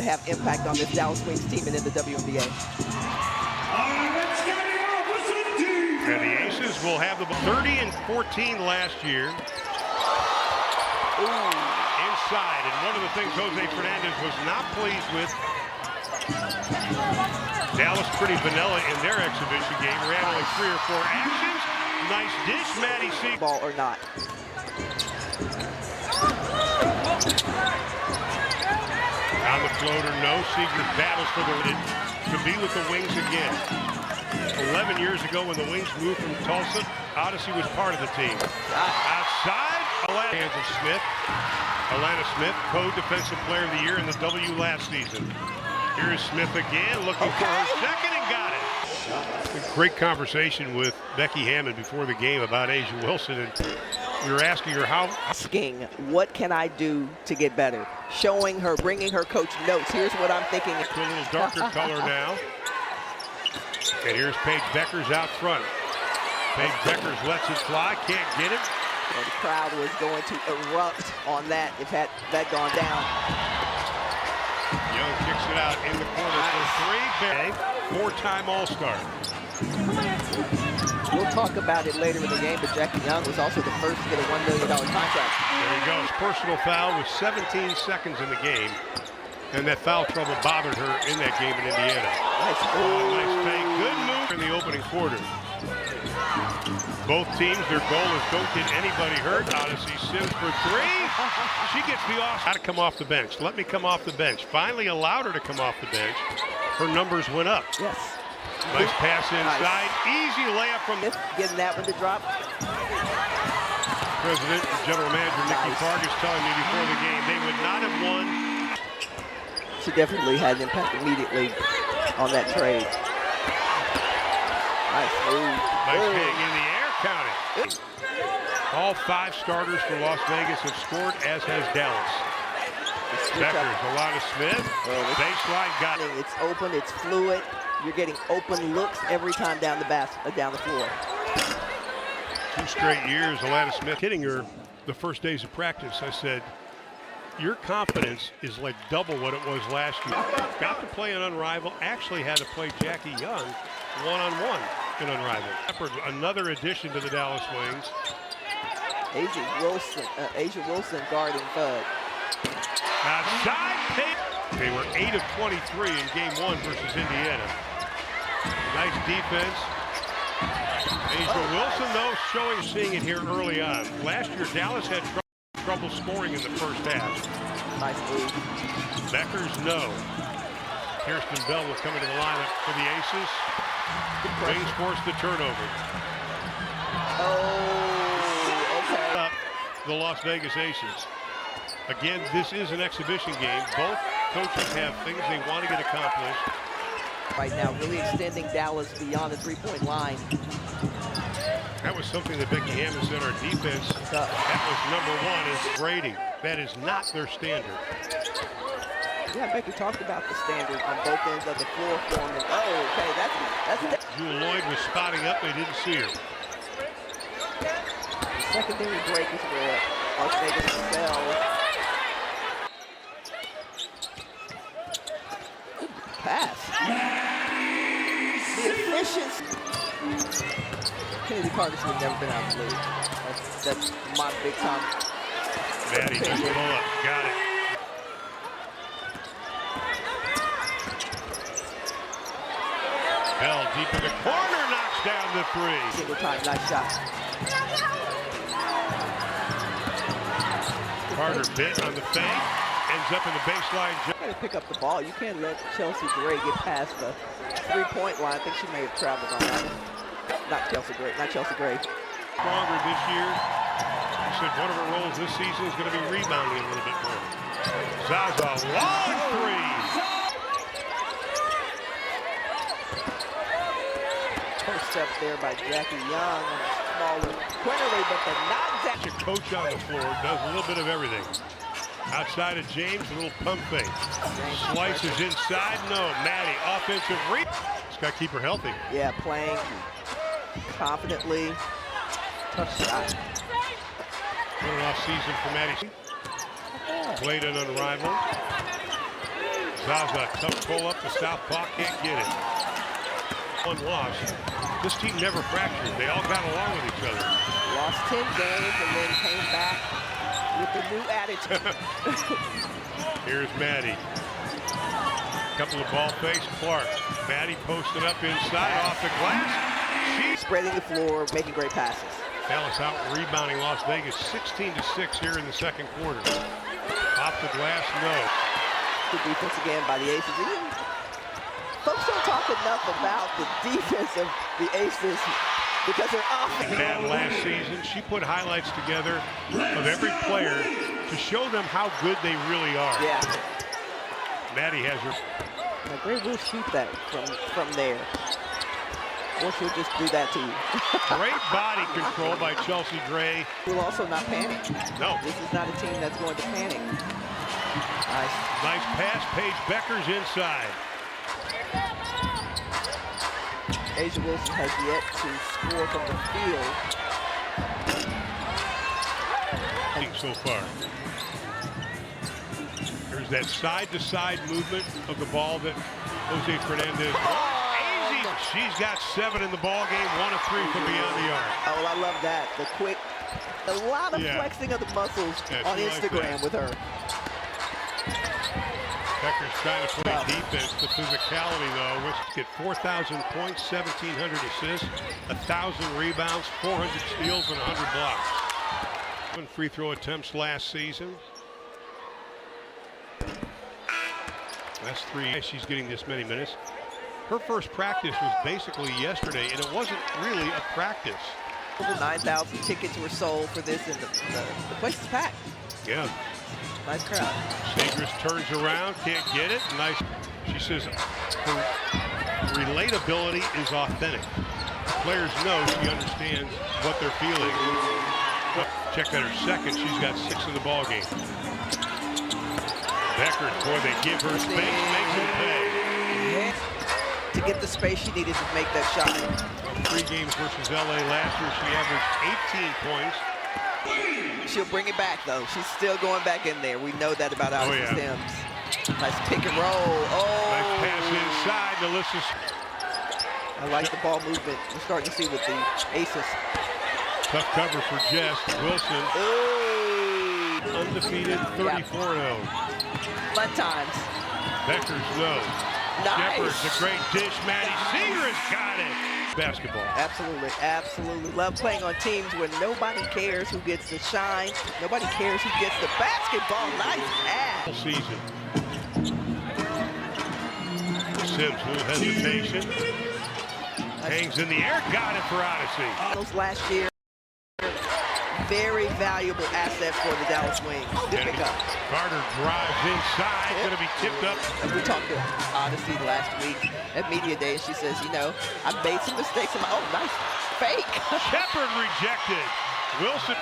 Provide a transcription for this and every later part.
have impact on this Dallas Wings team and in the WNBA. And the Aces will have the 30-14 last year. Ooh. Inside, and one of the things Jose Fernandez was not pleased with. Dallas pretty vanilla in their exhibition game. Ran only 3 or 4 actions. Nice dish, Maddie C. Ball or not. On the floater, no. Seegers battles for the to be with the Wings again. 11 years ago when the Wings moved from Tulsa, Odyssey was part of the team. Outside, hands of Smith. Alana Smith, co-defensive player of the year in the W last season. Here's Smith again, looking for her second and got it. A great conversation with Becky Hammond before the game about Asia Wilson, and we were asking her how. Asking, what can I do to get better? Showing her, bringing her coach notes. Here's what I'm thinking. To a little darker color now. And here's Paige Beckers out front. Paige Beckers lets it fly, can't get it. Well, the crowd was going to erupt on that if that gone down. Young kicks it out in the corner for 3. Four-time All-Star. We'll talk about it later in the game, but Jackie Young was also the first to get a $1 million contract. There he goes. Personal foul with 17 seconds in the game. And that foul trouble bothered her in that game in Indiana. Nice. Nice fake. Good move in the opening quarter. Both teams, their goal is don't get anybody hurt. Odyssey Sims for 3. She gets the off. Got to come off the bench. Let me come off the bench. Finally allowed her to come off the bench. Her numbers went up. Yes. Nice pass inside. Nice. Easy layup from getting that one to drop. President and General Manager Nikki Fargas telling me before the game they would not have won. She definitely had an impact immediately on that trade. Nice move. Nice hang in the air, count it. All 5 starters for Las Vegas have scored, as has Dallas. Beckers, Alana Smith, baseline got it. It's open, it's fluid. You're getting open looks every time down the floor. 2 straight years, Alana Smith hitting her the first days of practice. I said, your confidence is like double what it was last year. Got to play an Unrivaled, actually had to play Jackie Young one-on-one in Unrivaled. Another addition to the Dallas Wings. Asia Wilson guarding Bud. Outside paint. They were 8 of 23 in game 1 versus Indiana. Nice defense. Asia Wilson, though, seeing it here early on. Last year, Dallas had trouble scoring in the first half. Nice move. Beckers, no. Kirsten Bell will come into the lineup for the Aces. Wings force the turnover. Oh, okay. The Las Vegas Aces. Again, this is an exhibition game. Both coaches have things they want to get accomplished. Right now, really extending Dallas beyond the 3-point line. That was something that Becky Hammond said our defense, that was #1 is grading. That is not their standard. Yeah, Becky talked about the standard on both ends of the floor for them. Oh, okay, that's Jewel Lloyd was spotting up, they didn't see her. The secondary break is where Las Vegas excels. Good pass. The efficiency. Kennedy Carter should have never been out of the league. That's my big time. Maddie just pull up, got it. Bell deep in the corner, knocks down the 3. Single time, nice shot. Carter bit on the fake, ends up in the baseline. You gotta pick up the ball. You can't let Chelsea Gray get past the 3-point line. I think she may have traveled on that one. Not Chelsea Gray. Stronger this year. She said one of her roles this season is going to be rebounding a little bit more. Zaza, long 3. Post up there by Jackie Young on a smaller Quinterly, but the knockdown. Your coach on the floor does a little bit of everything. Outside of James, a little pump fake. Slices inside, no. Maddie, offensive rebound. Just got to keep her healthy. Yeah, playing confidently. Tough shot. What an off season for Maddie. Played an Unrivaled. Zaza, tough pull up the southpaw, can't get it. One loss. This team never fractured. They all got along with each other. Lost 10 games and then came back with a new attitude. Here's Maddie. Couple of ball fakes. Clark. Maddie posted up inside off the glass. She's spreading the floor, making great passes. Dallas out rebounding Las Vegas 16-6 here in the second quarter. Off the glass, no. Good defense again by the Aces. Folks don't talk enough about the defense of the Aces because they're offense. Bad last season. She put highlights together of every player to show them how good they really are. Yeah. Maddie has her. Now, Gray will shoot that from there. Or she'll just do that to you. Great body control by Chelsea Gray. Will also not panic. No. This is not a team that's going to panic. Nice. Nice pass. Paige Becker's inside. Asia Wilson has yet to score from the field. So far. There's that side-to-side movement of the ball that Jose Fernandez. She's got 7 in the ball game, 1 of 3 from beyond the arc. Oh, I love that. The quick, a lot of flexing of the muscles on Instagram with her. Becker's trying to play defense. The physicality, though, which get 4,000 points, 1,700 assists, 1,000 rebounds, 400 steals, and 100 blocks. 7 free throw attempts last season. That's 3. She's getting this many minutes. Her first practice was basically yesterday, and it wasn't really a practice. Over 9,000 tickets were sold for this, and the place is packed. Yeah. Nice crowd. Sagers turns around, can't get it. Nice. She says her relatability is authentic. Players know she understands what they're feeling. Check out her second. She's got 6 in the ball game. Becker, boy, they give her space, makes it pay. To get the space she needed to make that shot. 3 games versus LA last year, she averaged 18 points. She'll bring it back, though. She's still going back in there. We know that about Allison Sims. Nice pick and roll. Oh! Nice pass inside. Melissa. I like the ball movement we're starting to see with the Aces. Tough cover for Jess. Wilson. Ooh. Undefeated, 34-0. Fun times. Becker's no. Nice. Shepard's a great dish. Maddie Seeger has got it. Basketball. Absolutely, absolutely. Love playing on teams where nobody cares who gets the shine. Nobody cares who gets the basketball. Nice pass. Season. Sims, little hesitation. Hangs in the air. Got it for Odyssey. Those last year. Very valuable asset for the Dallas Wings. Good pickup. Carter drives inside. Going to be tipped up. And we talked to Odyssey last week at Media Day, and she says, you know, I made some mistakes. I'm like, oh, nice fake. Shepard rejected. Wilson.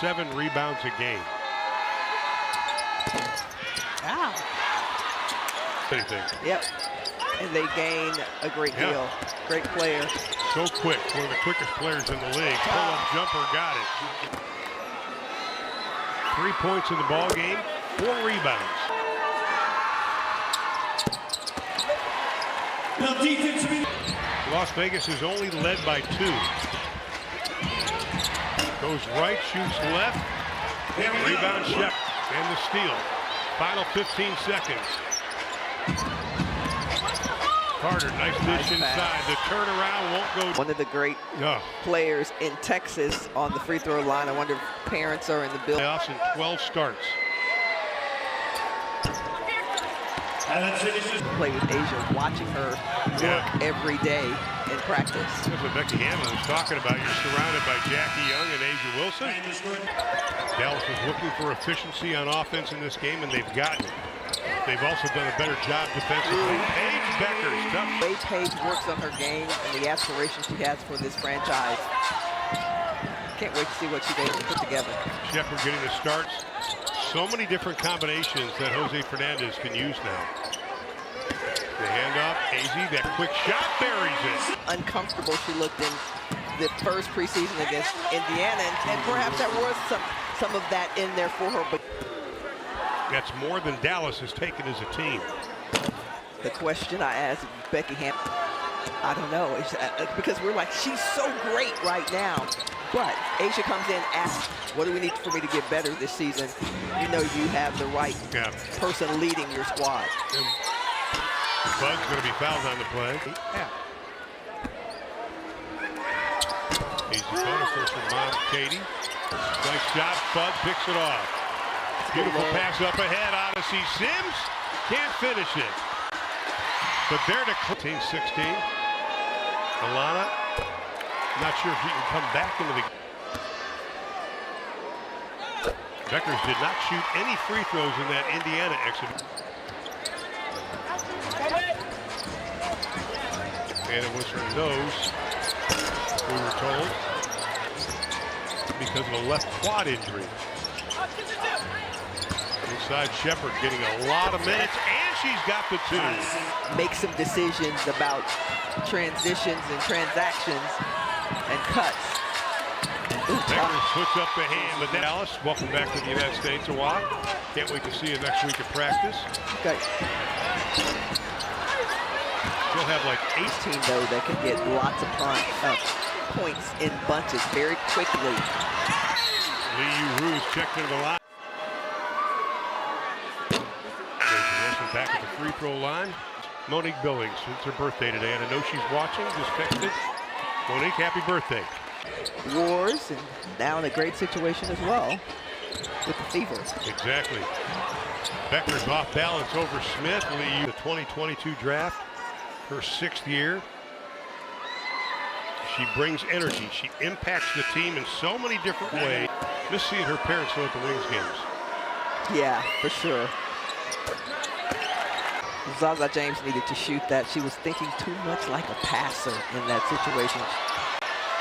Seven rebounds a game. Wow. Anything. Yep. And they gain a great deal. Great player. So quick. One of the quickest players in the league. Pull-up jumper, got it. 3 points in the ball game. 4 rebounds. Las Vegas is only led by 2. Goes right, shoots left. Rebound Shep. And the steal. Final 15 seconds. Carter, nice dish inside. The turnaround won't go. One of the great players in Texas on the free throw line. I wonder if parents are in the building. Playoffs in 12 starts. Play with Asia, watching her work every day in practice. That's what Becky Hammond was talking about. You're surrounded by Jackie Young and Asia Wilson. Dallas was looking for efficiency on offense in this game, and they've gotten it. They've also done a better job defensively. Paige Becker's tough. Way Paige works on her game and the aspirations she has for this franchise. Can't wait to see what she's able to put together. Shepard getting the starts. So many different combinations that Jose Fernandez can use now. The handoff, AZ, that quick shot buries it. Uncomfortable she looked in the first preseason against Indiana, and perhaps that was some of that in there for her. But that's more than Dallas has taken as a team. the question I asked Becky Hammond, I don't know, it's, because we're like, she's so great right now. But A'ja comes in, asks, what do we need for me to get better this season? You know you have the right person leading your squad. And Bud's going to be fouled on the play. Yeah. He's the bonus from Mom Katie. Nice shot. Bud picks it off. Beautiful pass up ahead. Odyssey Sims can't finish it. But they're to 16. Alana, not sure if he can come back into the. Beckers did not shoot any free throws in that Indiana exhibit. And it was her nose, we were told, because of a left quad injury. Inside Shepard getting a lot of minutes, and she's got the two. Make some decisions about transitions and transactions and cuts. Beckers puts up the hand, but Dallas, welcome back to the United States, Awad. Can't wait to see you next week at practice. Okay. She'll have like 18 though that can get lots of points in bunches very quickly. Lee Ru is checked into the line. Back at the free throw line. Monique Billings, it's her birthday today, and I know she's watching. Just texted. Monique, happy birthday. Wars, and now in a great situation as well with the Fever. Exactly. Becker's off balance over Smith. Lee, the 2022 draft, her 6th year. She brings energy. She impacts the team in so many different ways. Just seeing her parents though at the Wings games. Yeah, for sure. Zaza James needed to shoot that. She was thinking too much like a passer in that situation.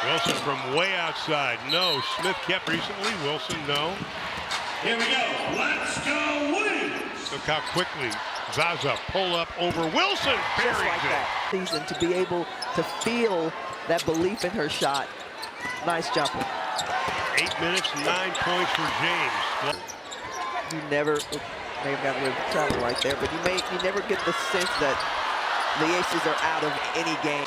Wilson from way outside. No. Smith kept recently. Wilson, no. Here we go. Let's go Wings. Look how quickly Zaza pull up over Wilson. Just like that. Season to be able to feel that belief in her shot. Nice jumper. 8 minutes, 9 points for James. You never may have gotten rid of the travel right there, but you never get the sense that the Aces are out of any game.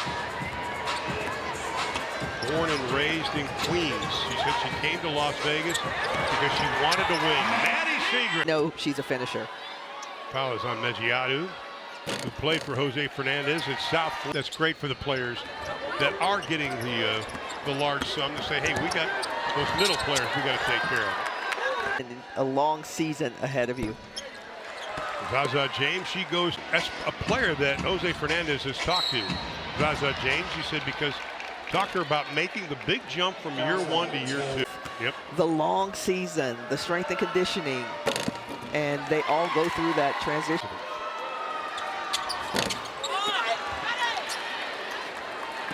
Born and raised in Queens. She said she came to Las Vegas because she wanted to win. Maddie Seager. No, she's a finisher. Foul is on Mejiadu, who played for Jose Fernandez at South Florida. That's great for the players that are getting the large sum to say, hey, we got those middle players we got to take care of. And a long season ahead of you. Zaza James, she goes, that's a player that Jose Fernandez has talked to. Zaza James, she said, because talk to her about making the big jump from year 1 to year 2. Yep. The long season, the strength and conditioning, and they all go through that transition.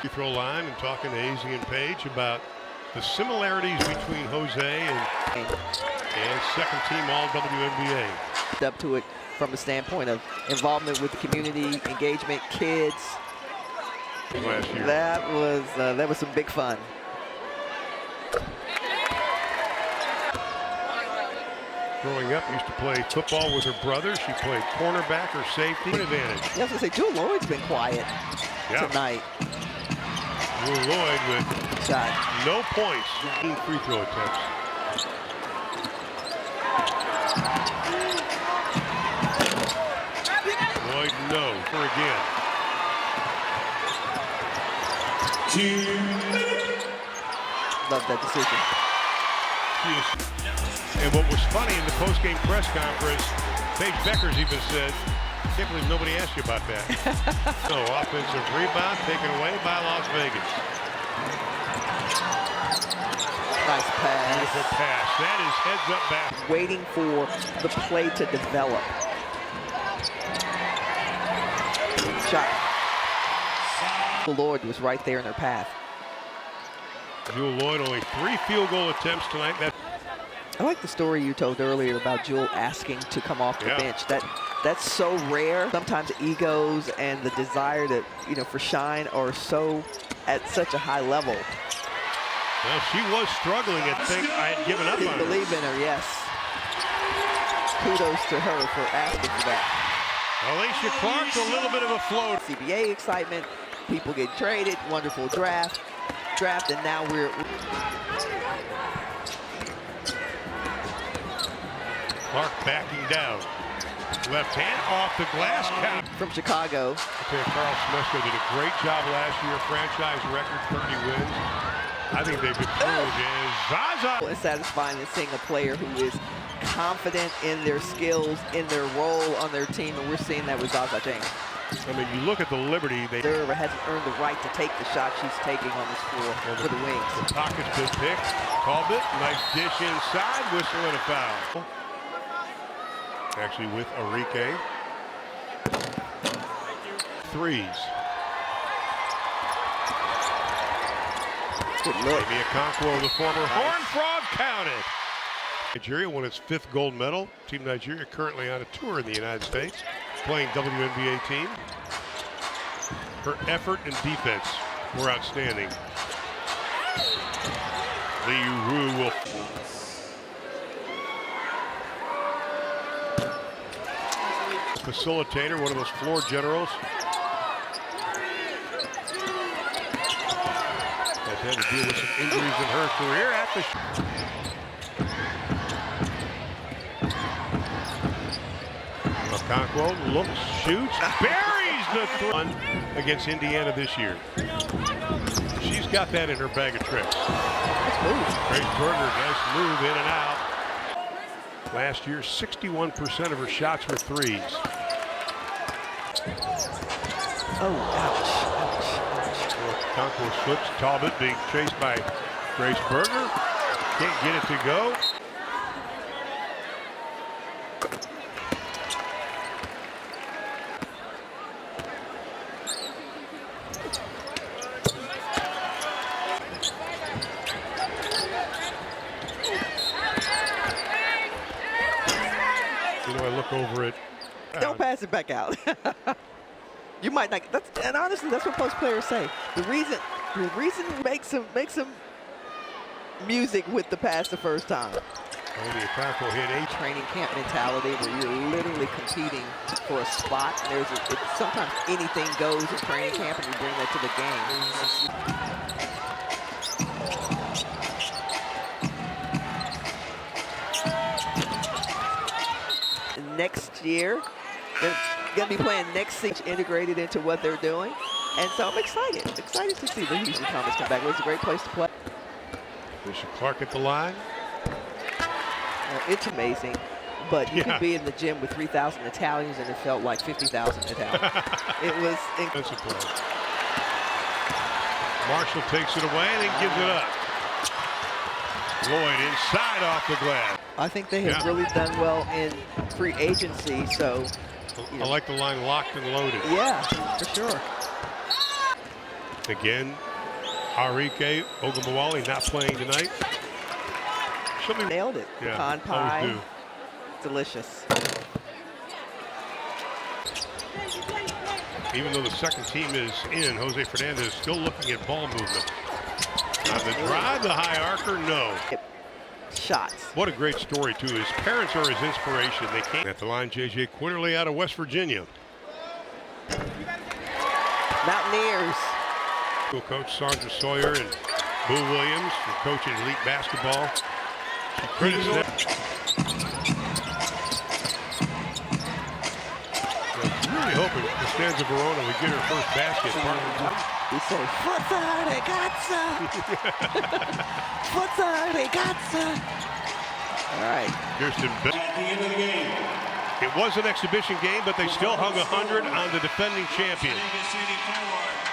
Free throw line and talking to Azzi and Page about the similarities between Jose and second team all WNBA. Up to it from the standpoint of involvement with the community, engagement, kids. Last year. That was some big fun. Growing up, used to play football with her brother. She played cornerback or safety. Advantage. I was gonna say, Jewel Lloyd's been quiet tonight. Jewel Lloyd with shot. No points in free throw attempts. Lloyd, no, for again. Love that decision. And what was funny in the post-game press conference, Paige Beckers even said, I can't believe nobody asked you about that. No, offensive rebound taken away by Las Vegas. Nice pass. Beautiful pass. That is heads up back. Waiting for the play to develop. Shot. Lloyd was right there in her path. Jewel Lloyd only 3 field goal attempts tonight. I like the story you told earlier about Jewel asking to come off the bench. That's so rare. Sometimes egos and the desire to, for shine are so at such a high level. Well, she was struggling and think I had given up on Didn't her. believe in her, yes. Kudos to her for asking for that. Alicia Clark, a little bit of a float. CBA excitement, people get traded, wonderful draft, and now we're... Clark backing down. Left hand off the glass count. From Chicago. Okay, Carl Smesco did a great job last year. Franchise record, 30 wins. I think they've improved. And Zaza. It's satisfying to seeing a player who is confident in their skills, in their role on their team, and we're seeing that with Zaza James. I mean, you look at the Liberty. They Hasn't earned the right to take the shot she's taking on this floor for the Wings. The pocket's been picked. Called it. Nice dish inside. Whistle and a foul. Actually with Enrique. Threes. Good look. Amy Okonkwo, the former Horn Frog, counted. Nigeria won its 5th gold medal. Team Nigeria currently on a tour in the United States, playing WNBA team. Her effort and defense were outstanding. Liu Ru will. Facilitator, one of those floor generals. Has had to deal with some injuries in her career after. Okonkwo looks, shoots, buries the throw against Indiana this year. She's got that in her bag of tricks. Grace Berger, nice move in and out. Last year, 61% of her shots were threes. Oh, ouch. Okonkwo slips. Talbot being chased by Grace Berger. Can't get it to go. You know, I look over it. Don't pass it back out. You might not. And honestly, that's what post players say. The reason make some music with the pass the first time. Amy Okonkwo hit 8. Training camp mentality where you're literally competing for a spot. Sometimes anything goes in training camp, and you bring that to the game. Next year, they're going to be playing next season integrated into what they're doing. And so I'm excited to see the Houston Comets come back. It was a great place to play. Alicia Clark at the line. It's amazing, but you could be in the gym with 3,000 Italians and it felt like 50,000 Italians. It was incredible. Marshall takes it away and then gives it up. Lloyd inside off the glass. I think they have really done well in free agency, so. I like the line locked and loaded. Yeah, for sure. Again, Enrique Ogumawale not playing tonight. Nailed it. Yeah, Pecan pie. always do. Delicious. Even though the second team is in, Jose Fernandez is still looking at ball movement. On the drive, the high archer, no. Shots. What a great story, too. His parents are his inspiration. They came at the line, J.J. Quinterly out of West Virginia. Mountaineers. Coach Sandra Sawyer and Boo Williams for coaching elite basketball. Criticized. Really hoping Costanza Verona would get her first basket. We say, Forza ragazza! Forza ragazza! All right. Kirsten At the end of the game. It was an exhibition game, but they still hung 100 on the defending champion. City forward.